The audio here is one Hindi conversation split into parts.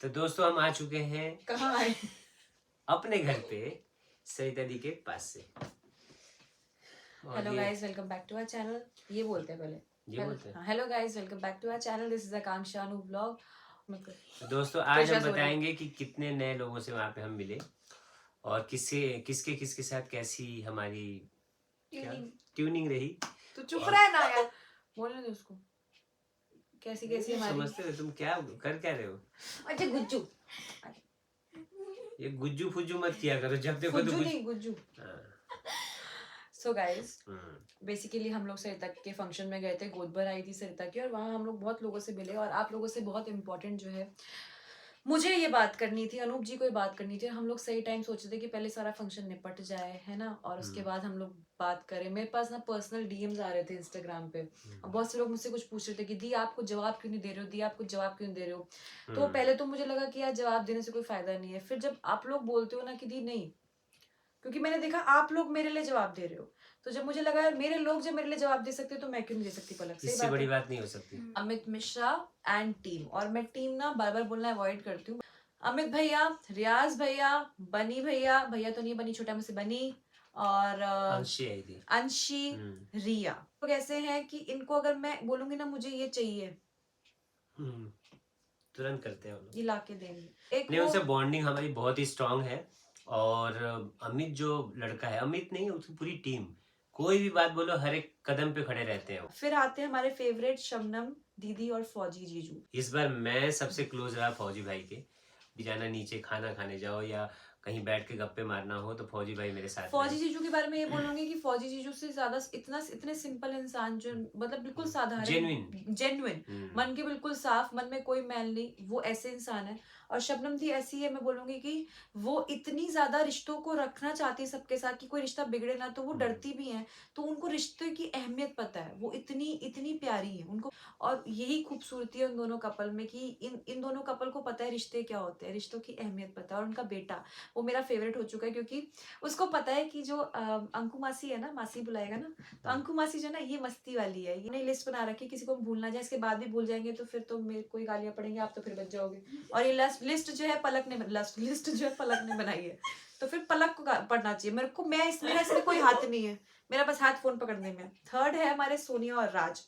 तो दोस्तों हम आ चुके हैं कहाँ आए? अपने घर पे सरिता दी के पास से। और हेलो ये guys, welcome back to our channel. ये बोलते हैं पहले। ये बोलते हैं। Hello guys, welcome back to our channel. This is Akanksha Anu vlog. तो दोस्तों आज हम बताएंगे कि कितने नए लोगों से वहाँ पे हम मिले और किसके किसके साथ कैसी हमारी ट्यूनिंग रही। तू चुप रहा है ना यार, बोलने दो उसको। कैसी कैसी हमारी समझते हो तुम क्या कर क्या रहे हो? अच्छा गुज्जू, ये गुज्जू फुज्जू मत किया करो जब देखो तो गुज्जू नहीं गुज्जू। हाँ। सो गाइस, बेसिकली हम लोग सरिता के फंक्शन में गए थे। गोद भर आई थी सरिता की और वहाँ हम लोग बहुत लोगों से मिले और आप लोगों से बहुत इंपॉर्टेंट जो है मुझे ये बात करनी थी, अनूप जी को ये बात करनी थी। हम लोग सही टाइम सोचे थे कि पहले सारा फंक्शन निपट जाए, है ना, और उसके बाद हम लोग बात करें। मेरे पास ना पर्सनल डीएम्स आ रहे थे इंस्टाग्राम पे और बहुत से लोग मुझसे कुछ पूछ रहे थे कि दी आपको जवाब क्यों नहीं दे रहे हो, दी आपको जवाब क्यों नहीं दे रहे हो। तो पहले तो मुझे लगा कि यार जवाब देने से कोई फायदा नहीं है। फिर जब आप लोग बोलते हो ना कि दी नहीं, क्योंकि मैंने देखा आप लोग मेरे लिए जवाब दे रहे हो, तो जब मुझे लगा यार मेरे लोग जब मेरे लिए जवाब दे सकते तो मैं क्यों नहीं दे सकती पलक। सही इससे बड़ी बात नहीं हो सकती। अमित मिश्रा एंड टीम, और मैं टीम ना बार बार बोलना अवॉइड करती हूँ। अमित भैया, रियाज भैया, बनी भैया, भैया तो नहीं बनी, छोटा मुझसे बनी, और अंशी आई थी, अंशी, रिया। तो कैसे हैं कि इनको अगर मैं बोलूंगी ना मुझे ये चाहिए, तुरंत करते हैं वो लोग। ये ला के देंगे। एक नहीं, उनसे बॉन्डिंग हमारी बहुत ही स्ट्रांग है। और अमित जो लड़का है, अमित नहीं उसकी पूरी टीम, कोई भी बात बोलो हर एक कदम पे खड़े रहते हैं। फिर आते हैं हमारे फेवरेट शबनम दीदी और फौजी जीजू। इस बार मैं सबसे क्लोज रहा फौजी भाई के। भी जाना नीचे खाना खाने जाओ या कहीं बैठ के गप्पे मारना हो तो फौजी भाई मेरे साथ फौजी जीजू के बारे में ये बोलूंगी कि फौजी जीजू से ज्यादा इतने सिंपल इंसान, जो मतलब बिल्कुल साधारण, जेन्युइन, मन के बिल्कुल साफ, मन में कोई मैल नहीं, वो ऐसे इंसान है। और शबनम थी ऐसी है, मैं बोलूंगी कि वो इतनी ज्यादा रिश्तों को रखना चाहती है सबके साथ कि कोई रिश्ता बिगड़े ना, तो वो डरती भी है। तो उनको रिश्ते की अहमियत पता है, वो इतनी इतनी प्यारी है उनको। और यही खूबसूरती है उन दोनों कपल में कि इन दोनों कपल को पता है रिश्ते क्या होते हैं, रिश्तों की अहमियत पता है। और उनका बेटा वो मेरा फेवरेट हो चुका है, क्योंकि उसको पता है कि जो अंकु मासी है ना, मासी बुलाएगा ना, तो अंकु मासी जो ना ये मस्ती वाली है, ये नई लिस्ट बना रखी, किसी को भूलना जाए, इसके बाद भी भूल जाएंगे तो फिर तो मेरे को ही गालियां पड़ेंगी, आप तो फिर बच जाओगे। और ये लिस्ट जो है पलक ने लिस्ट जो है पलक ने बनाई है, तो फिर पलक को पढ़ना चाहिए मेरे को। मेरा इसमें कोई हाथ नहीं है, मेरा बस हाथ फोन पकड़ने में। थर्ड है हमारे सोनिया और राज।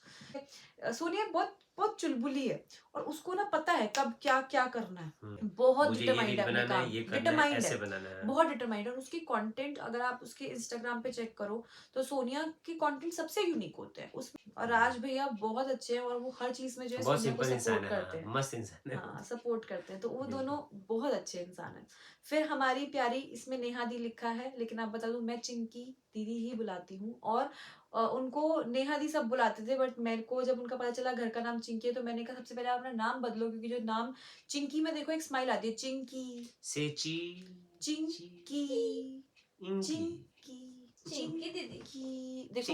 सोनिया बहुत बहुत चुलबुली है और उसको ना पता है कब क्या क्या करना है। बहुत डिटरमाइंड है अपने काम, डिटरमाइंड है, बहुत डिटरमाइंड है। और उसकी कंटेंट अगर आप उसके इंस्टाग्राम पे चेक करो तो सोनिया के कंटेंट सबसे यूनिक होते हैं उसमें। और राज भैया बहुत अच्छे हैं और वो हर चीज में जो है सोनिया को सपोर्ट करते हैं, मस्त इंसान है। हाँ सपोर्ट करते हैं, तो वो दोनों बहुत अच्छे इंसान हैं। फिर हमारी प्यारी, इसमें नेहा दी लिखा है, लेकिन आप बता दूं मैं चिंकी दीदी ही बुलाती हूँ। और उनको नेहा दी सब बुलाते थे, बट मेरे को जब उनका पता चला घर का नाम चिंकी है तो मैंने कहा सबसे पहले आप अपना नाम बदलो, क्योंकि जो नाम चिंकी में देखो एक स्माइल आती है, चिंकी से चिंकी चिंकी चिंकी दीदी, देखो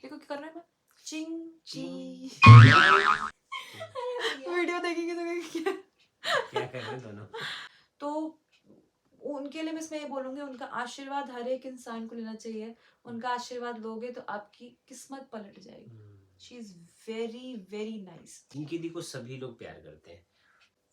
देखो क्या कर रहा है मैं, चिंकी। वीडियो देखेंगे तो क्या कर रहे हैं दोनों। तो उनके लिए मैं इसमें ये बोलूंगी, उनका आशीर्वाद हर एक इंसान को लेना चाहिए। उनका आशीर्वाद लोगे तो आपकी किस्मत पलट जाएगी। She is very very nice. Chinki di को सभी लोग प्यार करते हैं।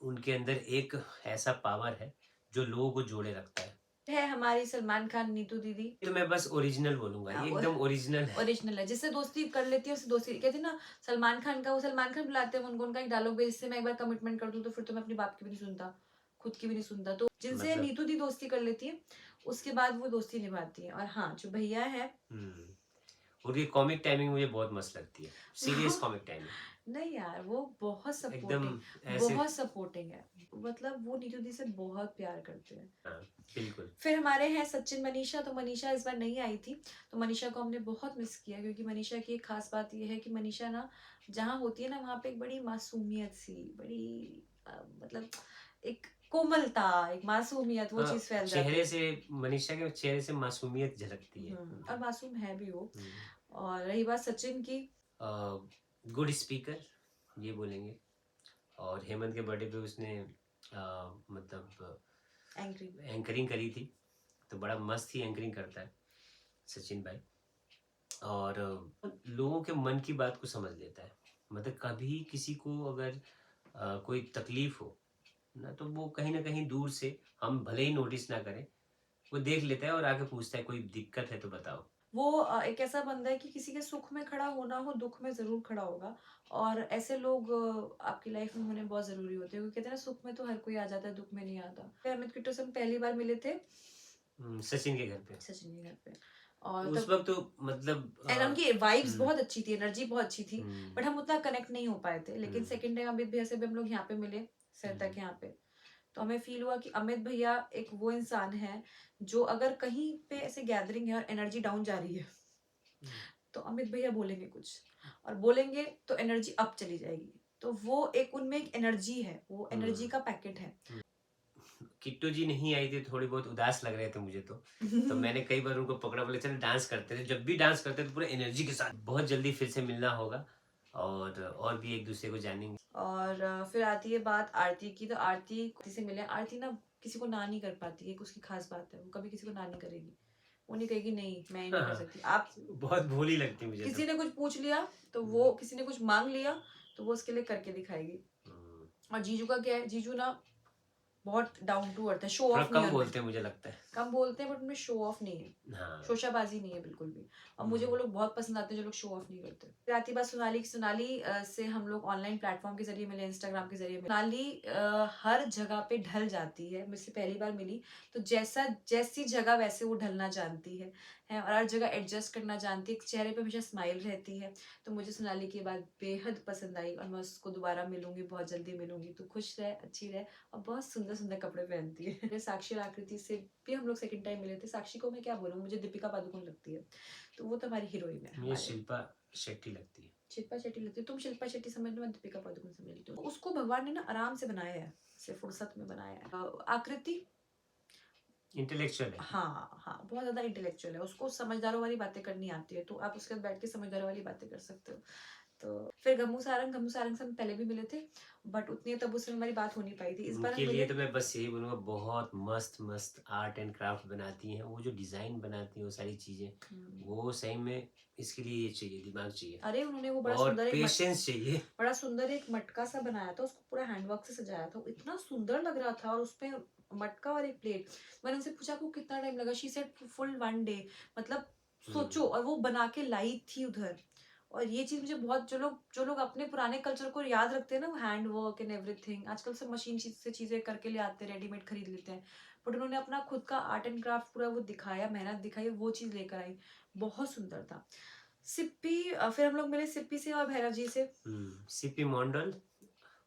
उनके अंदर एक ऐसा पावर है जो लोगों को जोड़े रखता है हमारी सलमान खान नीतू दीदी। तो मैं बस ओरिजिनल बोलूंगा, ये एकदम ओरिजिनल है, जिससे दोस्ती कर लेती है उससे दोस्ती। कहती ना सलमान खान का, वो सलमान खान बुलाते हैं उनको, उनका एक डायलॉग है, जिससे मैं एक बार कमिटमेंट कर दूं तो फिर तो मैं अपनी बाप की भी नहीं सुनता, खुद की भी नहीं सुनता। तो जिनसे नीतू दी दोस्ती कर लेती है उसके बाद वो दोस्ती निभाती है। और हाँ, जो भैया है उनकी कॉमिक टाइमिंग मुझे बहुत मस्त लगती है, सीरियस कॉमिक टाइमिंग। नहीं यार, वो बहुत सपोर्टिंग है, मतलब वो नीतू दी से बहुत प्यार करते हैं। हाँ, बिल्कुल। फिर हमारे हैं सचिन मनीषा। तो मनीषा इस बार नहीं आई थी, तो मनीषा को हमने बहुत मिस किया, क्योंकि मनीषा की एक खास बात यह है कि मनीषा ना जहाँ होती है ना वहाँ पे एक बड़ी मासूमियत सी, बड़ी मतलब एक कोमलता, एक मासूमियत, वो चीज फैल जाती है चेहरे से। मनीषा के चेहरे से मासूमियत झलकती है और मासूम है भी वो। और रही बात सचिन की, गुड स्पीकर ये बोलेंगे। और हेमंत के बर्थडे पे उसने मतलब एंकरिंग करी थी, तो बड़ा मस्त ही एंकरिंग करता है सचिन भाई। और लोगों के मन की बात को समझ लेता है, मतलब कभी किसी को अगर कोई तकलीफ हो, ना, तो वो कहीं ना कहीं दूर से, हम भले ही नोटिस ना करें, वो देख लेता है और आके पूछता है कोई दिक्कत है तो बताओ। वो एक ऐसा बंदा है कि किसी के सुख में खड़ा होना हो, दुख में ज़रूर खड़ा होगा। और ऐसे लोग आपकी लाइफ में होने बहुत ज़रूरी होते हैं, क्योंकि कहते हैं ना, सुख में तो हर कोई आ जाता है, दुख में नहीं आता। फिर अमित किट्टू से हम पहली बार मिले थे सचिन के घर पे। सचिन के घर पे। और उस तब वक्त तो मतलब एंड उनकी वाइब्स हम्म, बहुत अच्छी थी, एनर्जी बहुत अच्छी थी, बट हम उतना कनेक्ट नहीं हो पाए थे। लेकिन हम्म, सेकंड टाइम अमित भैया से भी हम लोग यहाँ पे मिले, सरिता के यहाँ पे। तो हमें फील हुआ कि अमित भैया एक वो इंसान है जो अगर कहीं पे ऐसे गैदरिंग है और एनर्जी डाउन जा रही है, तो अमित भैया बोलेंगे कुछ, और बोलेंगे तो एनर्जी अप चली जाएगी। तो वो एक उनमें एक एनर्जी है, वो एनर्जी का पैकेट है। किट्टू जी नहीं आई थी, थोड़ी बहुत उदास लग रहे थे मुझे तो मैंने कई बार उनको पकड़ा, बोले चल डांस करते थे। जब भी डांस करते थे पूरे एनर्जी के साथ। बहुत जल्दी फिर से मिलना होगा और भी एक दूसरे को जानेंगे। और फिर आती है बात आरती की। तो आरती से मिले। आरती ना किसी को ना नहीं कर पाती है, उसकी खास बात है, वो कभी किसी को ना नहीं करेगी। वो नहीं कहेगी नहीं मैं ही नहीं कर सकती। आप बहुत भोली लगती मुझे किसी तो। ने कुछ पूछ लिया तो वो, किसी ने कुछ मांग लिया तो वो उसके लिए करके दिखाएगी। और जीजू का क्या है, जीजू ना बहुत डाउन टू अर्थ है, शो थोड़ा ऑफ नहीं कम है बोलते हैं मुझे लगता है। कम बोलते हैं, बट उनमें शो ऑफ नहीं है, हाँ। शोशाबाजी नहीं है बिल्कुल भी। और मुझे वो लोग बहुत पसंद आते हैं जो लोग शो ऑफ नहीं करते। फिर आती बात सोनाली की। सोनाली से हम लोग ऑनलाइन प्लेटफॉर्म के जरिए मिले, इंस्टाग्राम के जरिए मिले। सोनाली हर जगह पे ढल जाती है। मुझसे पहली बार मिली तो जैसी जगह वैसे वो ढलना जानती है और हर जगह एडजस्ट करना जानती है। चेहरे पे हमेशा स्माइल रहती है। तो मुझे सोनाली की बात बेहद पसंद आई और मैं उसको दोबारा मिलूंगी, बहुत जल्दी मिलूंगी। तो खुश रहे, अच्छी रहे, और बहुत सुंदर सुंदर कपड़े पहनती है। साक्षी और आकृति से भी हम लोग सेकंड टाइम मिले थे। साक्षी को मैं क्या बोलूँ, मुझे दीपिका पादुकोण लगती है, तो वो तो हमारी हीरोइन है। मुझे शिल्पा शेट्टी लगती है। शिल्पा शेट्टी लगती है। तुम शिल्पा शेट्टी समझ लो, मैं दीपिका पादुकोण समझ लेती हूँ। उसको भगवान ने ना आराम से बनाया है, सिर्फ फुर्सत में बनाया है। आकृति इंटेलेक्चुअल है। हाँ हाँ, बहुत ज्यादा इंटेलेक्चुअल है। उसको समझदारों वाली बातें करनी आती है, तो आप उसके साथ बैठ के समझदारों वाली बातें कर सकते हो। तो फिर गम्मू सारंग से हम पहले भी मिले थे, बट उतनी तब उससे हमारी बात हो नहीं पाई थी। इस बार हम उनके लिए मिले। तो मैं बस यही बोलूंगा, बहुत मस्त मस्त आर्ट एंड क्राफ्ट बनाती हैं। वो जो डिजाइन बनाती हैं, वो सारी चीजें, वो सही में इसके लिए ये चाहिए, दिमाग चाहिए। अरे उन्होंने वो बड़ा और सुंदर पेशेंस चाहिए। बड़ा सुंदर एक मटका सा बनाया था, उसको पूरा हैंडवर्क से सजाया था, वो इतना सुंदर लग रहा था। और उसपे मटका और एक प्लेट। मैंने उनसे पूछा आपको कितना टाइम लगा, शी सेड फुल 1 डे। मतलब सोचो, और वो बना के लाई थी उधर। और ये चीज मुझे बहुत, जो लोग अपने पुराने कल्चर को याद रखते हैं ना, वो हैंड वर्क एंड एवरीथिंग, आजकल सब मशीन से चीजें करके ले आते हैं, रेडीमेड खरीद लेते हैं। बट उन्होंने अपना खुद का आर्ट एंड क्राफ्ट पूरा वो दिखाया, मेहनत दिखाई, वो चीज लेकर आई, बहुत सुंदर था। सिप्पी फिर हम लोग मिले सिप्पी से और भैरव जी से। सिप्पी मंडल,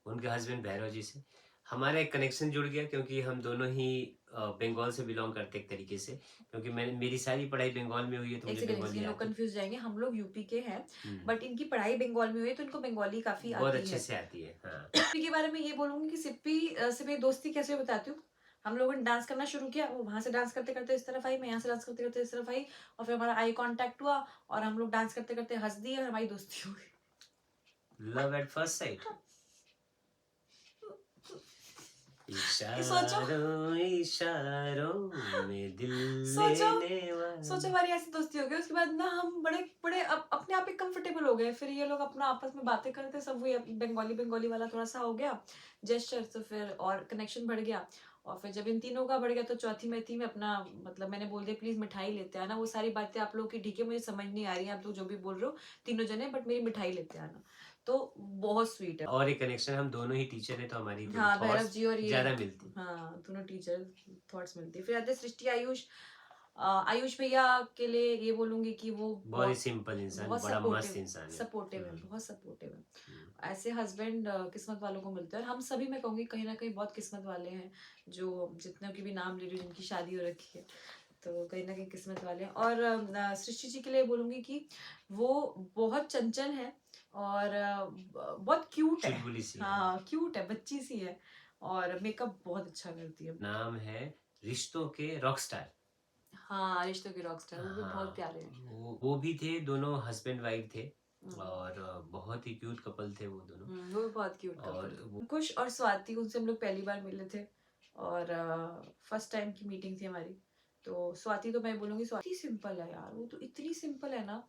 उनके हस्बैंड भैरव जी से हमारा एक कनेक्शन जुड़ गया, क्योंकि हम दोनों ही बंगाल से बिलोंग करते एक तरीके से। क्योंकि मेरी सारी पढ़ाई बंगाल में हुई है, तो एक मुझे सेकंड, बंगाली लोग आती कंफ्यूज जाएंगे, हम लोग यूपी के हैं, बट इनकी पढ़ाई बंगाल में हुई है, तो इनको बंगाली काफी बहुत आती अच्छे है। से आती है। हाँ। सिप्पी के बारे में ये बोलूंगी कि सिप्पी से मेरी दोस्ती कैसे हुई बताती हूँ। हम लोगों ने डांस करना शुरू किया, वो वहां से डांस करते करते इस तरफ आई, मैं यहाँ से डांस करते करते इस तरफ आई, और फिर हमारा आई कांटेक्ट हुआ, और हम लोग डांस करते करते हंस दिए, और हमारी दोस्ती हो गई। Love at first sight. सोचो इशारों इशारों में दिल सोचो लेने वाला। सोचो हमारी ऐसी दोस्ती हो गई। उसके बाद ना हम बड़े बड़े अपने आप ही कंफर्टेबल हो गए। फिर ये लोग अपना आपस में बातें करते, सब वो बंगाली बंगाली वाला थोड़ा सा हो गया जेस्चर, तो फिर और कनेक्शन बढ़ गया। और फिर जब इन तीनों का बढ़ गया, तो चौथी मैथी में अपना, मतलब मैंने बोल दिया प्लीज मिठाई लेते आना। वो सारी बातें आप लोग की ठीक है, मुझे समझ नहीं आ रही है आप लोग जो भी बोल रहे हो तीनों जने, बट मेरी मिठाई लेते आना। तो बहुत स्वीट है। और एक कनेक्शन, हम दोनों ही टीचर हैं, तो हमारी हाँ, भैरव थॉट्स जी और ये ज्यादा मिलती। हाँ, दोनों टीचर, थॉट्स मिलती। फिर आते सृष्टि आयुष। आयुष भैया के लिए ये बोलूंगी कि वो बहुत ही सिंपल इंसान, बहुत बड़ा मस्त इंसान है। सपोर्टिव है, बहुत सपोर्टिव है। ऐसे हस्बैंड किस्मत वालों को मिलते हैं, और हम सभी, मैं कहूंगी कहीं ना कहीं बहुत किस्मत वाले हैं, जो जितने की भी नाम ले रही हूँ जिनकी शादी हो रखी है, तो कहीं ना कहीं किस्मत वाले हैं। और सृष्टि जी के लिए बोलूंगी कि वो बहुत चंचल है, और बहुत क्यूट है। चुलबुली सी है। हाँ, क्यूट है, बच्ची सी है, और मेकअप बहुत अच्छा करती है। नाम है रिश्तों के रॉकस्टार। हाँ, रिश्तों के रॉकस्टार, वो भी बहुत हाँ, प्यारे हैं। वो भी थे, दोनों हस्बैंड वाइफ थे। और बहुत ही क्यूट कपल थे वो दोनों। वो भी बहुत क्यूट और कपल। अंकुश और स्वाति, उनसे हम लोग पहली बार मिले थे, और फर्स्ट टाइम की मीटिंग थी हमारी। तो स्वाति तो मैं बोलूंगी, स्वाति सिंपल है यार, वो तो इतनी सिंपल है ना,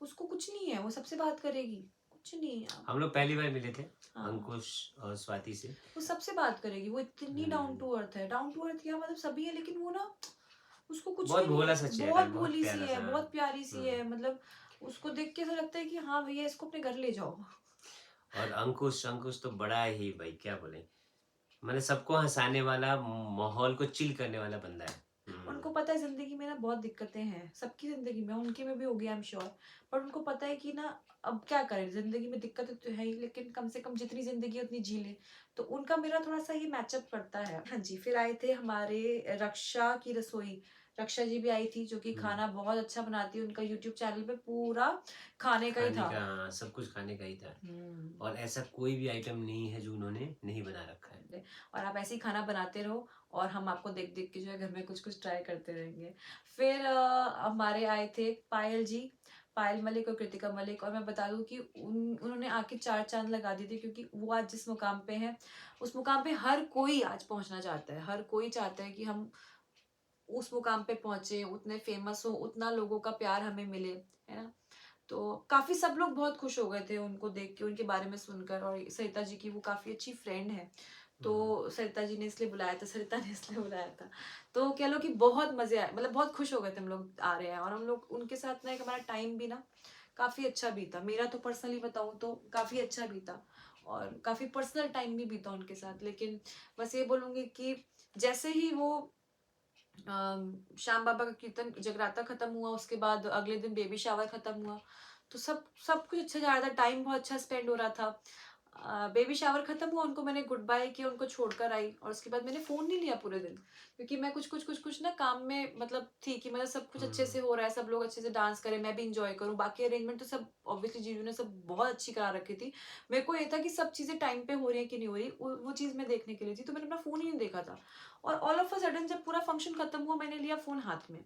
उसको कुछ नहीं है, वो सबसे बात करेगी, कुछ नहीं। हम लोग पहली बार मिले थे हाँ। अंकुश और स्वाति से। वो सबसे बात करेगी, वो इतनी डाउन टू अर्थ है, डाउन टू अर्थ क्या मतलब सभी है, लेकिन वो ना उसको कुछ बहुत भी भोला नहीं, सा चेहरा बहुत है, बहुत भोली सी प्यारा है, सा। बहुत प्यारी सी है, मतलब उसको देख के ऐसा लगता है कि हाँ भैया इसको अपने घर ले जाओ। और अंकुश अंकुश तो बड़ा ही भाई क्या बोले, मतलब सबको हंसाने वाला, माहौल को चिल करने वाला बंदा है। उनको पता है जिंदगी में ना बहुत दिक्कतें हैं, सबकी जिंदगी में, उनकी में भी होगी आई एम श्योर, पर उनको पता है कि ना अब क्या करें, जिंदगी में दिक्कतें तो है ही, लेकिन कम से कम जितनी जिंदगी है उतनी जी ले। तो उनका मेरा थोड़ा सा ये मैचअप करता है। हाँ जी, फिर आए थे हमारे रक्षा की रसोई, रक्षा जी भी आई थी, जो कि खाना बहुत अच्छा बनाती है, उनका यूट्यूब चैनल पे पूरा खाने का ही था। हाँ, सब कुछ खाने का ही था, और ऐसा कोई भी आइटम नहीं है जो उन्होंने नहीं बना रखा है। और आप ऐसे ही खाना बनाते रहो और हम आपको देख देख के जो है घर में कुछ कुछ ट्राई करते रहेंगे। फिर हमारे आए थे पायल जी, पायल मलिक और कृतिका मलिक, और मैं बता दूं कि उन्होंने आके 4 चांद लगा दिए थे, क्योंकि वो आज जिस मुकाम पे हैं उस मुकाम पे हर कोई आज पहुंचना चाहता है, हर कोई चाहता है कि हम उस मुकाम पे पहुंचे, उतने फेमस हो, उतना लोगों का प्यार हमें मिले, है ना। तो काफी सब लोग बहुत खुश हो गए थे उनको देख के, उनके बारे में सुनकर, और सरिता जी की वो काफी अच्छी फ्रेंड है, तो सरिता जी ने इसलिए बुलाया था, सरिता ने इसलिए बुलाया था। तो कह लो कि बहुत मजे आए, मतलब बहुत खुश हो गए थे हम लोग आ रहे हैं, और हम लोग उनके साथ ना एक हमारा टाइम भी ना काफी अच्छा बीता, मेरा तो पर्सनली बताऊं तो काफी अच्छा बीता, और काफी पर्सनल टाइम भी बीता उनके साथ। लेकिन बस ये बोलूंगी कि जैसे ही वो श्याम बाबा का कीर्तन जगराता खत्म हुआ, उसके बाद अगले दिन बेबी शावर खत्म हुआ, तो सब सब कुछ अच्छा जा रहा था, टाइम बहुत अच्छा स्पेंड हो रहा था। बेबी शावर खत्म हुआ, उनको मैंने गुड बाय किया, उनको छोड़कर आई, और उसके बाद मैंने फोन नहीं लिया पूरे दिन, क्योंकि मैं कुछ ना काम में मतलब थी, कि मतलब सब कुछ अच्छे से हो रहा है, सब लोग अच्छे से डांस करें, मैं भी इंजॉय करूं, बाकी अरेंजमेंट तो सब ऑब्वियसली जीजू ने सब बहुत अच्छी करा रखी थी। मेरे को ये था कि सब चीजें टाइम पे हो रही है कि नहीं हो रही, वो चीज मैं देखने के लिए थी, तो मैंने अपना फोन ही नहीं देखा था। और ऑल ऑफ अ सडन जब पूरा फंक्शन खत्म हुआ, मैंने लिया फोन हाथ में,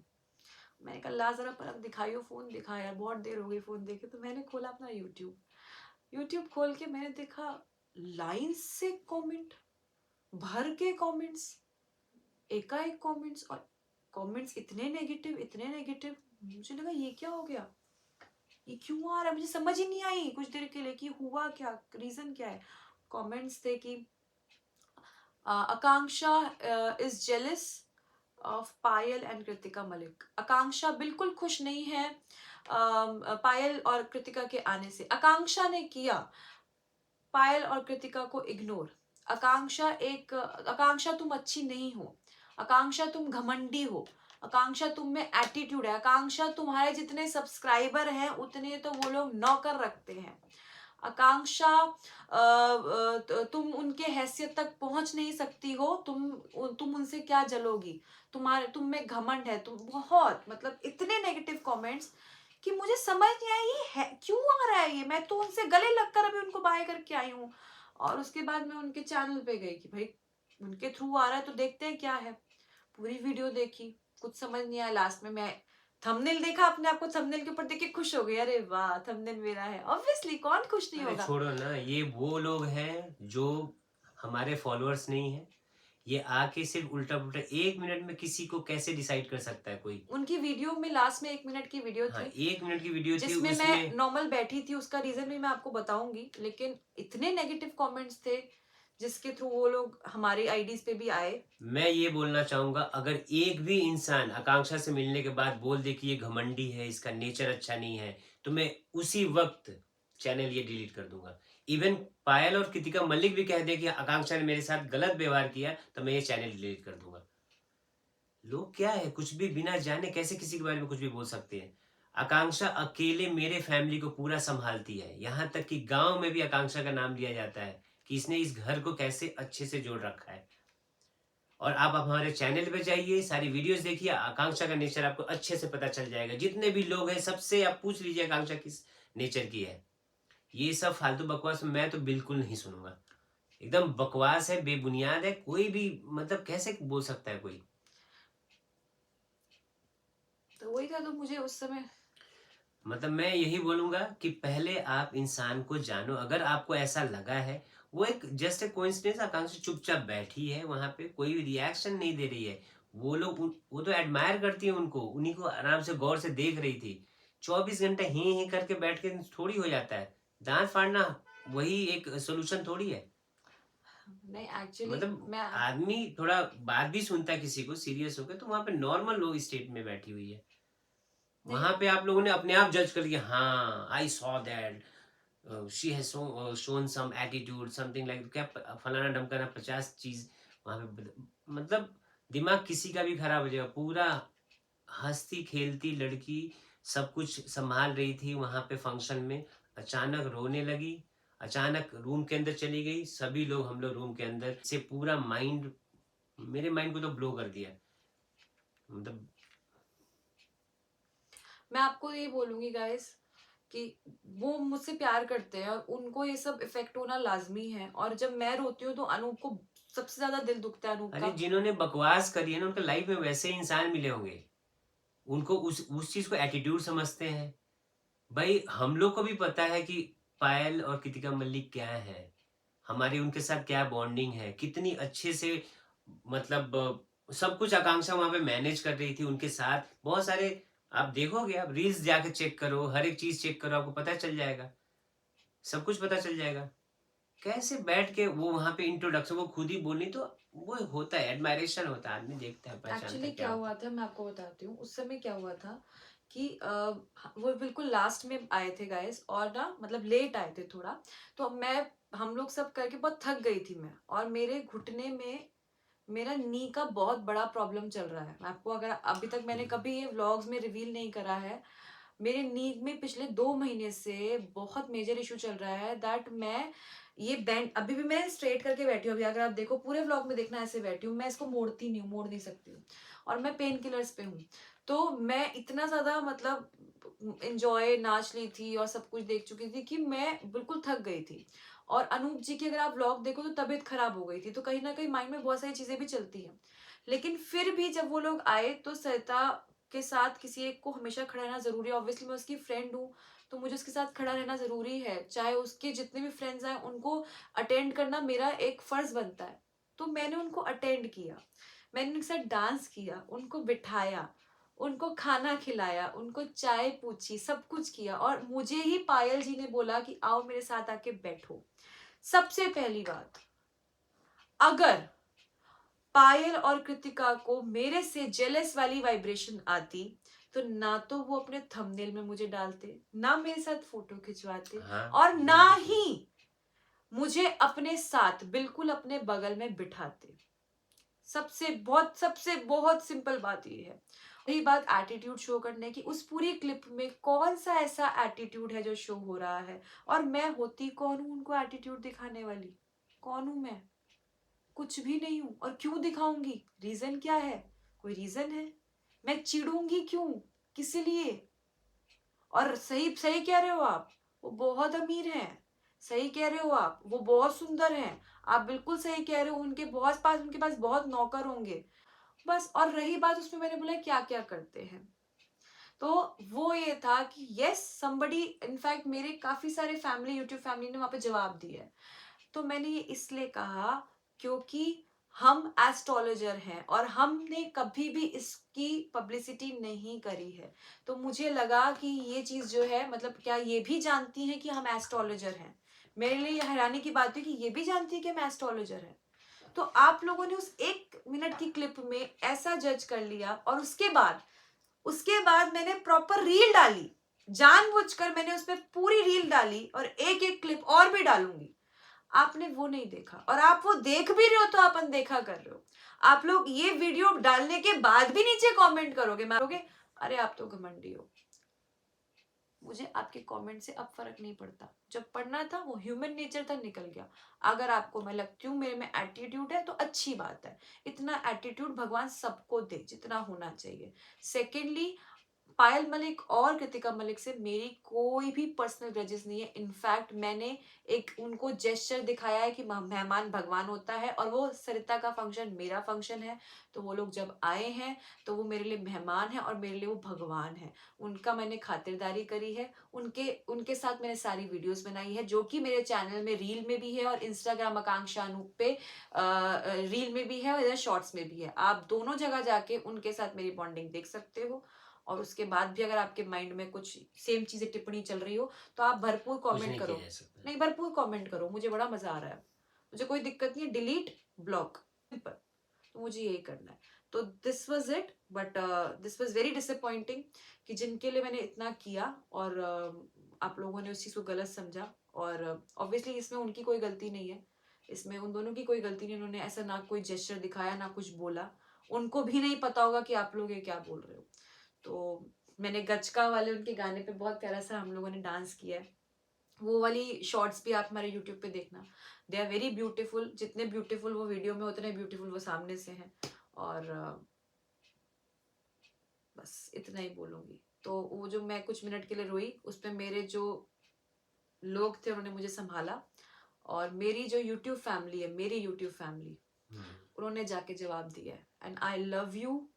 मैंने कहा ला जरा पलक दिखाइयो फोन, दिखा यार बहुत देर हो गई फोन देखे, तो मैंने खोला अपना यूट्यूब खोल के मैंने देखा लाइन से कमेंट, भर के कमेंट्स, एकाएक कमेंट्स, और कमेंट्स इतने नेगेटिव, मुझे लगा ये क्या हो गया, ये क्यों आ रहा है, मुझे समझ ही नहीं आई कुछ देर के लिए कि हुआ क्या, रीजन क्या है। कमेंट्स थे कि Akanksha is jealous of Payal and Kritika Malik, Akanksha बिल्कुल खुश नहीं है पायल और कृतिका के आने से, आकांक्षा ने किया पायल और कृतिका को इग्नोर, आकांक्षा तुम अच्छी नहीं हो, आकांक्षा तुम घमंडी हो, आकांक्षा तुम में एटीट्यूड है, आकांक्षा तुम्हारे जितने सब्सक्राइबर हैं उतने तो वो लोग नौकर रखते हैं, आकांक्षा तुम उनके हैसियत तक पहुंच नहीं सकती हो, तुम उनसे क्या जलोगी, तुम में घमंड है, तुम बहुत, मतलब इतने नेगेटिव कमेंट्स कि मुझे समझ नहीं आया ये है क्यों आ रहा है, ये मैं तो उनसे गले लगकर अभी उनको बाय करके आई हूँ। और उसके बाद मैं उनके चैनल पे गई कि भाई उनके थ्रू आ रहा है तो देखते हैं क्या है, पूरी वीडियो देखी, कुछ समझ नहीं आया, लास्ट में मैं थंबनेल देखा, अपने आप को थंबनेल के ऊपर देख के खुश हो गई, अरे वाह थंबनेल मेरा है, ऑब्वियसली कौन खुश नहीं होगा। छोड़ो ना, ये वो लोग हैं जो हमारे फॉलोअर्स नहीं है, ये आके सिर्फ उल्टा पुल्टा 1 मिनट में किसी को कैसे डिसाइड कर सकता है कोई। उनकी वीडियो में लास्ट में 1 मिनट की वीडियो हाँ, थी, 1 मिनट की वीडियो थी, जिसमें उसमें मैं नॉर्मल बैठी थी, उसका रीजन भी मैं आपको बताऊंगी, लेकिन इतने नेगेटिव कमेंट्स थे जिसके थ्रू वो लोग हमारी आईडीज पे भी आए। मैं ये बोलना चाहूंगा, अगर एक भी इंसान आकांक्षा से मिलने के बाद बोल दे कि ये घमंडी है, इसका नेचर अच्छा नहीं है, तो मैं उसी वक्त चैनल ये डिलीट कर दूंगा। इवन पायल और कृतिका मलिक भी कह दे कि आकांक्षा ने मेरे साथ गलत व्यवहार किया, तो मैं ये चैनल डिलीट कर दूंगा। लोग क्या है, कुछ भी बिना जाने कैसे किसी के बारे में कुछ भी बोल सकते हैं। आकांक्षा अकेले मेरे फैमिली को पूरा संभालती है, यहाँ तक कि गांव में भी आकांक्षा का नाम लिया जाता है कि इसने इस घर को कैसे अच्छे से जोड़ रखा है। और आप हमारे चैनल पे जाइए, सारी वीडियोस देखिए, आकांक्षा का नेचर आपको अच्छे से पता चल जाएगा। जितने भी लोग हैं सबसे आप पूछ लीजिए आकांक्षा किस नेचर की है। ये सब फालतू बकवास मैं तो बिल्कुल नहीं सुनूंगा, एकदम बकवास है, बेबुनियाद है, कोई भी मतलब कैसे बोल सकता है कोई। तो वही था, तो मुझे उस समय मतलब मैं यही बोलूंगा कि पहले आप इंसान को जानो। अगर आपको ऐसा लगा है, वो एक जस्ट ए कोइंसिडेंस, आकांक्षा चुपचाप बैठी है वहां पे, कोई रिएक्शन नहीं दे रही है, वो लोग वो तो एडमायर करती है उनको, उन्हीं को आराम से गौर से देख रही थी। 24 घंटे ही करके बैठ के थोड़ी हो जाता है, दांत फाड़ना वही एक सोल्यूशन थोड़ी है। नहीं एक्चुअली मतलब मैं आदमी थोड़ा बात भी सुनता है किसी को सीरियस होकर, तो वहां पे नॉर्मल लो स्टेट में बैठी हुई है, नहीं वहां पे आप लोगों ने अपने आप जज कर लिया, हाँ I saw that she has shown some attitude something like, क्या फलाना ढमकाना 50 चीज वहां पे मतलब दिमाग किसी का भी खराब हो जाएगा पूरा। हंसती खेलती लड़की सब कुछ संभाल रही थी वहां पे फंक्शन में, अचानक रोने लगी, अचानक रूम के अंदर चली गई, सभी लोग हम लोग रूम के अंदर से पूरा माइंड, मेरे माइंड को तो ब्लो कर दिया मतलब। मैं आपको ये बोलूंगी गाइस कि वो मुझसे प्यार करते हैं और उनको ये सब इफेक्ट होना लाजमी है, और जब मैं रोती हूँ तो अनूप को सबसे ज्यादा दिल दुखता है अनूप अरे का। जिन्होंने बकवास करी है ना उनके लाइफ में वैसे इंसान मिले होंगे, उनको उस चीज को एटीट्यूड समझते हैं। भाई हम लोग को भी पता है कि पायल और कृतिका मल्लिक क्या है, हमारी उनके साथ क्या बॉन्डिंग है, कितनी अच्छे से मतलब सब कुछ आकांक्षा वहां पे मैनेज कर रही थी उनके साथ। बहुत सारे आप देखोगे, आप रील्स जाके चेक करो, हर एक चीज चेक करो, आपको पता चल जाएगा, सब कुछ पता चल जाएगा। कैसे बैठ के वो वहां पे इंट्रोडक्शन वो खुद ही बोलनी, तो वो होता है एडमायरेशन होता है, आदमी देखता है पहचानता एक्चुअली है क्या क्या होता हुआ था मैं आपको बताती हूँ, उस समय क्या हुआ था कि वो बिल्कुल लास्ट में आए थे गाइस, और ना मतलब लेट आए थे थोड़ा। तो मैं हम लोग सब करके बहुत थक गई थी मैं, और मेरे घुटने में मेरा नी का बहुत बड़ा प्रॉब्लम चल रहा है। मैं आपको, अगर अभी तक मैंने है। कभी ये व्लॉग्स में रिवील नहीं करा है, मेरे नी में पिछले 2 महीने से बहुत मेजर इशू चल रहा है, दैट मैं ये बैंड अभी भी मैं स्ट्रेट करके बैठी हूँ। अभी अगर आप देखो पूरे व्लॉग में देखना, ऐसे बैठी हूँ मैं, इसको मोड़ती नहीं हूँ, मोड़ नहीं सकती हूँ, और मैं पेन किलर्स पे हूँ। तो मैं इतना ज्यादा मतलब इंजॉय नाच ली थी और सब कुछ देख चुकी थी कि मैं बिल्कुल थक गई थी। और अनूप जी की अगर आप व्लॉग देखो तो तबीयत खराब हो गई थी, तो कहीं ना कहीं माइंड में बहुत सारी चीजें भी चलती हैं। लेकिन फिर भी जब वो लोग आए तो सरिता के साथ किसी एक को हमेशा खड़ा रहना जरूरी है। ऑब्वियसली मैं उसकी फ्रेंड हूँ, तो मुझे उसके साथ खड़ा रहना जरूरी है, चाहे उसके जितने भी फ्रेंड्स आए उनको अटेंड करना मेरा एक फर्ज बनता है। तो मैंने उनको अटेंड किया, मैंने उनके साथ डांस किया, उनको बिठाया, उनको खाना खिलाया, उनको चाय पूछी, सब कुछ किया, और मुझे ही पायल जी ने बोला कि आओ मेरे साथ आके बैठो। सबसे पहली बात, अगर पायल और कृतिका को मेरे से जेलस वाली वाइब्रेशन आती तो ना तो वो अपने थंबनेल में मुझे डालते, ना मेरे साथ फोटो खिंचवाते, हाँ और ना बिल्कुल। ही मुझे अपने साथ बिल्कुल अपने बगल में बिठाते। सबसे बहुत सिंपल बात ये है। रही बात एटीट्यूड शो करने की, उस पूरी क्लिप में कौन सा ऐसा एटीट्यूड है जो शो हो रहा है? और मैं होती कौन हूं उनको एटीट्यूड दिखाने वाली? कौन हूं मैं? कुछ भी नहीं हूं। और क्यों दिखाऊंगी? रीजन क्या है? कोई रीजन है? मैं चिढ़ूंगी क्यों? किस लिए? और सही सही कह रहे हो आप, वो बहुत अमीर हैं। सही कह रहे हो आप, वो बहुत सुंदर हैं। आप बिल्कुल सही कह रहे हो, उनके पास बहुत नौकर होंगे। बस, और रही बात उसमें मैंने बोला क्या क्या करते हैं, तो वो ये था कि यस समबडी, इनफैक्ट मेरे काफी सारे फैमिली, यूट्यूब फैमिली ने वहां पे जवाब दिया है। तो मैंने ये इसलिए कहा क्योंकि हम एस्ट्रोलॉजर हैं और हमने कभी भी इसकी पब्लिसिटी नहीं करी है। तो मुझे लगा कि ये चीज जो है, मतलब क्या ये भी जानती हैं कि हम एस्ट्रोलॉजर हैं? मेरे लिए ये हैरानी की बात है कि ये भी जानती है कि हम एस्ट्रोलॉजर हैं। तो आप लोगों ने उस 1 मिनट की क्लिप में ऐसा जज कर लिया, और उसके बाद मैंने प्रॉपर रील डाली, जानबूझकर मैंने उस पर पूरी रील डाली, और एक एक क्लिप और भी डालूंगी। आपने वो नहीं देखा, और आप वो देख भी रहे हो तो आप अनदेखा कर रहे हो। आप लोग ये वीडियो डालने के बाद भी नीचे कमेंट करोगे, मारोगे अरे आप तो घमंडी हो। मुझे आपके कमेंट से अब फर्क नहीं पड़ता, जब पढ़ना था वो ह्यूमन नेचर था, निकल गया। अगर आपको मैं लगती हूँ मेरे में एटीट्यूड है तो अच्छी बात है, इतना एटीट्यूड भगवान सबको दे जितना होना चाहिए। सेकेंडली, पायल मलिक और कृतिका मलिक से मेरी कोई भी पर्सनल ग्रजेस नहीं है। इनफैक्ट मैंने एक उनको जेस्चर दिखाया है कि मेहमान भगवान होता है, और वो सरिता का फंक्शन मेरा फंक्शन है, तो वो लोग जब आए हैं तो वो मेरे लिए मेहमान है और मेरे लिए वो भगवान है। उनका मैंने खातिरदारी करी है, उनके उनके साथ मैंने सारी वीडियोस बनाई है, जो कि मेरे चैनल में रील में भी है और इंस्टाग्राम आकांक्षा अनूप पे रील में भी है और इधर शॉर्ट्स में भी है। आप दोनों जगह जाके उनके साथ मेरी बॉन्डिंग देख सकते हो। और उसके बाद भी अगर आपके माइंड में कुछ सेम चीजें टिप्पणी चल रही हो तो आप भरपूर कमेंट करो, नहीं भरपूर कमेंट करो, मुझे बड़ा मजा आ रहा है, मुझे कोई दिक्कत नहीं है, डिलीट ब्लॉक सिंपल, तो मुझे यही करना है। तो this was it, but this was very disappointing कि जिनके लिए मैंने इतना किया और आप लोगों ने उस चीज को गलत समझा, और ऑब्वियसली इसमें उनकी कोई गलती नहीं है, इसमें उन दोनों की कोई गलती नहीं, उन्होंने ऐसा ना कोई जेस्चर दिखाया ना कुछ बोला, उनको भी नहीं पता होगा कि आप लोग ये क्या बोल रहे हो। तो मैंने गचका वाले उनके गाने पे बहुत प्यारा सा हम लोगों ने डांस किया है, वो वाली शॉर्ट्स भी आप हमारे यूट्यूब पे देखना, दे आर वेरी ब्यूटीफुल, जितने ब्यूटीफुल वो वीडियो में उतने ब्यूटीफुल वो सामने से हैं। और बस इतना ही बोलूंगी। तो वो जो मैं कुछ मिनट के लिए रोई, उस पर मेरे जो लोग थे उन्होंने मुझे संभाला, और मेरी जो यूट्यूब फैमिली है, मेरी यूट्यूब फैमिली, उन्होंने जाके जवाब दिया है। And I love you,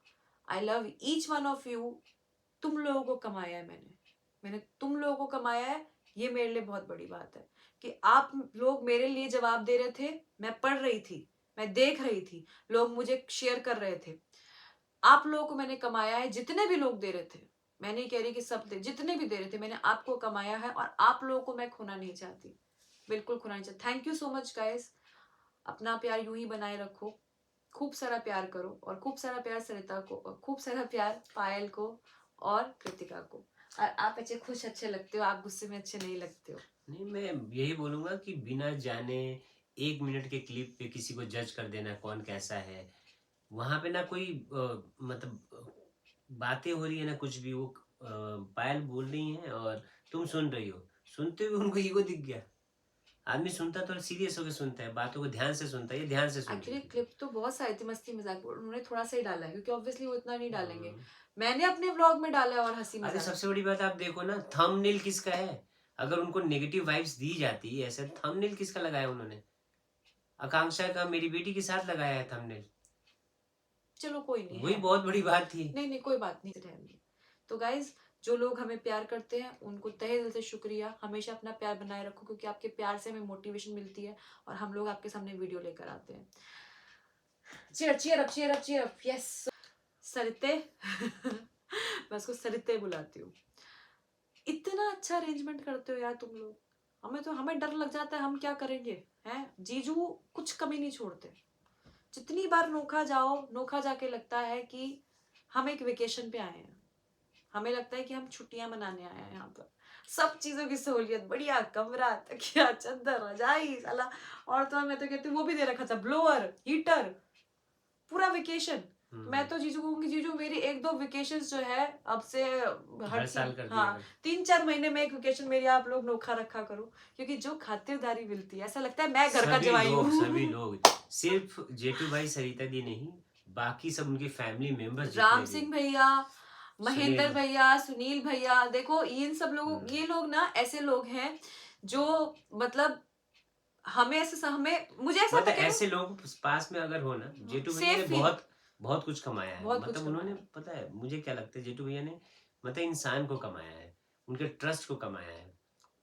I love each one of you. तुम लोगों को कमाया है मैंने तुम लोगों को कमाया है, ये मेरे लिए बहुत बड़ी बात है कि आप लोग मेरे लिए जवाब दे रहे थे, मैं पढ़ रही थी, मैं देख रही थी, लोग मुझे शेयर कर रहे थे, आप लोगों को मैंने कमाया है, जितने भी लोग दे रहे थे, मैं नहीं कह रही कि सब दे, जितने भी दे रहे थे मैंने आपको कमाया है, और आप लोगों को मैं खोना नहीं चाहती, बिल्कुल खोना नहीं चाहती। Thank you so much guys, अपना प्यार यूं ही बनाए रखो, खूब सारा प्यार करो, और खूब सारा प्यार सरिता को, और खूब सारा प्यार पायल को और कृतिका को। और आप अच्छे लगते हो, आप गुस्से में अच्छे नहीं लगते हो। नहीं, मैं यही बोलूंगा कि बिना जाने 1 मिनट के क्लिप पे किसी को जज कर देना कौन कैसा है, वहां पे ना कोई मतलब बातें हो रही है ना कुछ भी, वो पायल बोल रही है और तुम सुन रही हो, सुनते हुए उनको ईगो दिख गया। आदमी सुनता तो सीरियस होकर सुनता है, बातों को ध्यान से सुनता है, ये ध्यान से सुन एक्चुअली क्लिप तो बहुत सारी थी, मस्ती मजाक, उन्होंने थोड़ा सा ही डाला है क्योंकि ऑब्वियसली वो इतना नहीं डालेंगे, मैंने अपने व्लॉग में डाला है और हंसी अरे मजाक। सबसे बड़ी बात आप देखो ना, थंबनेल किसका है? अगर उनको नेगेटिव वाइब्स दी जाती है ऐसे, थंबनेल किसका लगाया उन्होंने? आकांक्षा का मेरी बेटी के साथ लगाया है थंबनेल। चलो कोई नहीं, वही है बहुत बड़ी बात थी। नहीं नहीं कोई बात नहीं। तो गाइज, जो लोग हमें प्यार करते हैं उनको तहे दिल से शुक्रिया, हमेशा अपना प्यार बनाए रखो, क्योंकि आपके प्यार से हमें मोटिवेशन मिलती है और हम लोग आपके सामने वीडियो लेकर आते हैं। cheer up, yes सरिते मैं उसको सरिते बुलाती हूँ। इतना अच्छा अरेंजमेंट करते हो यार तुम लोग, हमें डर लग जाता है हम क्या करेंगे, हैं जीजू कुछ कमी नहीं छोड़ते, जितनी बार नोखा जाओ, नोखा जाके लगता है कि हम एक वेकेशन पे आए हैं, हमें लगता है कि हम छुट्टियां मनाने आए हैं यहाँ पर, सब चीजों की सहूलियत, बढ़िया कमरा, तकिया, चद्दर, रजाई, साला, और तो मैं तो कहती हूँ वो भी दे रखा था, ब्लोअर, हीटर, पूरा वेकेशन। मैं तो जीजू को कहूंगी, जीजू मेरी 1-2 वेकेशन जो है अब से हर साल कर दिया हाँ 3-4 महीने में एक वेकेशन मेरी आप लोग नोखा रखा करो, क्योंकि जो खातिरदारी मिलती है ऐसा लगता है मैं घर का जवाई हूँ। सभी लोग, सिर्फ जेठू भाई सरिता दी नहीं, बाकी सब उनके फैमिली मेंबर्स, राम सिंह भैया, महेंद्र सुनील भैया, सुनील भैया, देखो इन सब लोगों, ये लोग ना ऐसे लोग हैं जो मतलब हमें ऐसे, हमें मुझे ऐसा मतलब ऐसे लोग पास में अगर हो ना, जेठू भैया ने बहुत बहुत कुछ कमाया है, मतलब उन्होंने, पता है मुझे क्या लगता है, जेठू भैया ने मतलब इंसान को कमाया है, उनके ट्रस्ट को कमाया है,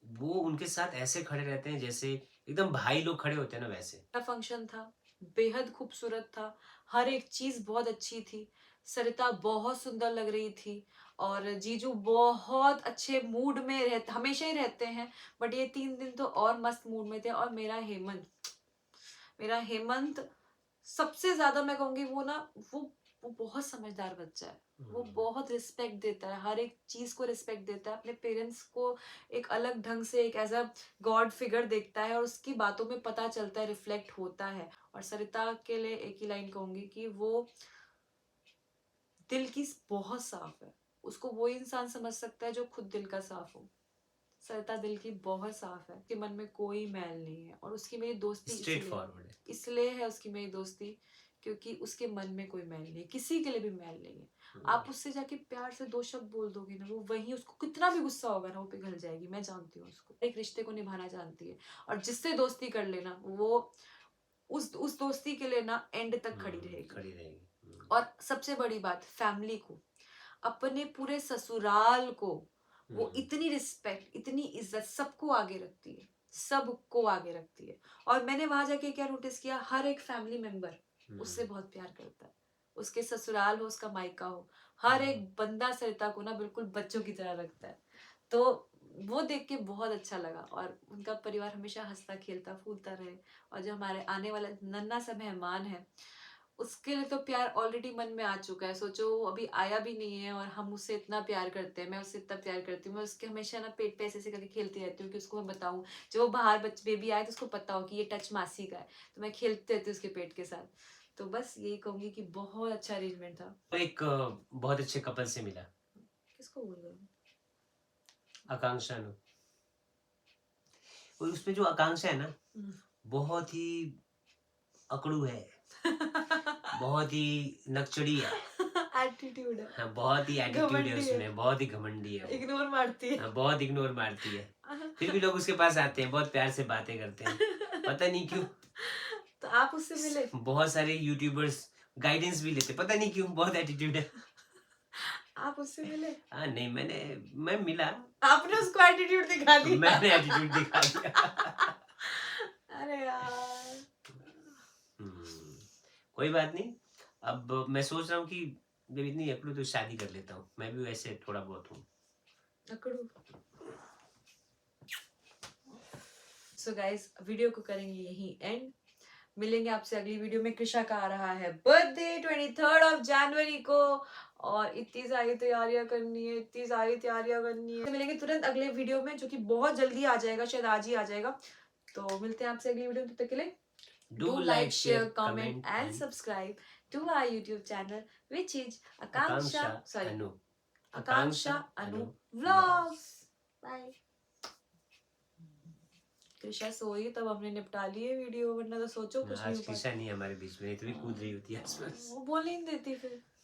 वो उनके साथ ऐसे खड़े रहते हैं जैसे एकदम भाई लोग खड़े होते हैं ना वैसे। फंक्शन था, बेहद खूबसूरत था, हर एक चीज बहुत अच्छी थी, सरिता बहुत सुंदर लग रही थी, और जीजू बहुत अच्छे मूड में रहते, हमेशा ही रहते हैं, बट ये 3 दिन तो और मस्त मूड में थे। और मेरा हेमंत सबसे ज्यादा मैं कहूंगी, वो ना वो बहुत समझदार बच्चा है, वो बहुत रिस्पेक्ट देता है, हर एक चीज को रिस्पेक्ट देता है, अपने पेरेंट्स को एक अलग ढंग से, एक एज अ गॉड फिगर देखता है, और उसकी बातों में पता चलता है, रिफ्लेक्ट होता है। और सरिता के लिए एक ही लाइन कहूंगी कि वो दिल की बहुत साफ है, उसको वो इंसान समझ सकता है जो खुद दिल का साफ हो। सरिता दिल की बहुत साफ है, उसके मन में कोई मैल नहीं है, और उसकी मेरी दोस्ती इसलिए है उसकी मेरी दोस्ती, क्योंकि उसके मन में कोई मैल नहीं है, किसी के लिए भी मैल नहीं है। आप उससे जाके प्यार से 2 शब्द बोल दोगे ना, वो वही, उसको कितना भी गुस्सा होगा ना, वो पिघल जाएगी, मैं जानती हूँ उसको, एक रिश्ते को निभाना जानती है, और जिससे दोस्ती कर लेना वो उस दोस्ती के लिए ना एंड तक खड़ी रहेगी। और सबसे बड़ी बात, फैमिली को, अपने पूरे ससुराल को वो इतनी रिस्पेक्ट, इतनी इज्जत, सबको आगे रखती है, सबको आगे रखती है। और मैंने वहां जाके क्या नोटिस किया, हर एक फैमिली मेंबर उससे बहुत प्यार करता है, उसके ससुराल हो, उसका मायका हो, हर हम्म। एक बंदा सरिता को ना बिल्कुल बच्चों की तरह रखता है। तो वो देख के बहुत अच्छा लगा, और उनका परिवार हमेशा हंसता खेलता फूलता रहे। और जो हमारे आने वाला नन्हा सा मेहमान है, उसके लिए तो प्यार ऑलरेडी मन में आ चुका है। सोचो वो अभी आया भी नहीं है और हम उससे इतना प्यार करते हैं, मैं उससे इतना प्यार करती हूँ, मैं उसके हमेशा ना पेट पे ऐसे करके खेलती रहती हूँ कि उसको मैं बताऊँ, जब वो बाहर बेबी आए तो उसको पता हो कि ये टच मासी का है, तो मैं खेलती रहती हूँ उसके पेट के साथ। तो बस यही कहूंगी कि बहुत अच्छा अरेंजमेंट था। तो एक बहुत अच्छे कपल से मिला, किसको बोल रहे हो? आकांक्षा नु। और उसमें जो आकांक्षा है ना, बहुत ही अकड़ू है, बहुत ही नकचड़ी है, एटीट्यूड है, हाँ, बहुत ही एटीट्यूड है घमंडी है, उसमें, बहुत ही घमंडी है वो, इग्नोर मारती है। हाँ, बहुत इग्नोर मारती है। फिर भी लोग उसके पास आते हैं, बहुत प्यार से बातें करते हैं, पता नहीं क्यों। तो आप उससे मिले? बहुत सारे यूट्यूबर्स गाइडेंस भी लेते, पता नहीं क्यों, बहुत एटीट्यूड है। आप उससे मिले? हाँ नहीं, मैं मिला, आपने उसको एटीट्यूड दिखा दिया। मैंने एटीट्यूड दिखा दिया। अरे यार। कोई बात नहीं। अब मैं सोच रहा हूँ कि जब इतनी अकड़ू तो शादी कर लेता हूँ, मैं भी वैसे थोड़ा बहुत हूँ अकड़ू। सो गाइस, वीडियो को करेंगे यही एंड। मिलेंगे आपसे अगली वीडियो में। कृषा का आ रहा है बर्थडे 23 जनवरी को, और इतनी सारी तैयारियां करनी है, इतनी सारी तैयारियां करनी है। मिलेंगे तुरंत अगले वीडियो में, जो कि बहुत जल्दी आ जाएगा, शायद आज ही आ जाएगा। तो मिलते हैं आपसे अगली वीडियो में, तब तक के लिए Do do like, like, share, share, comment comment and and subscribe to our YouTube channel, which is Akanksha Anu. Akanksha Anu Vlogs. Vlogs. Bye. Krisha सोई तब हमने निपटा लिए वीडियो, वरना तो सोचो कुछ नहीं आज हो पाता। कृषा नहीं है हमारे बीच में, नहीं तो भी कूद रही होती है आसपास। वो बोल नहीं देती फिर।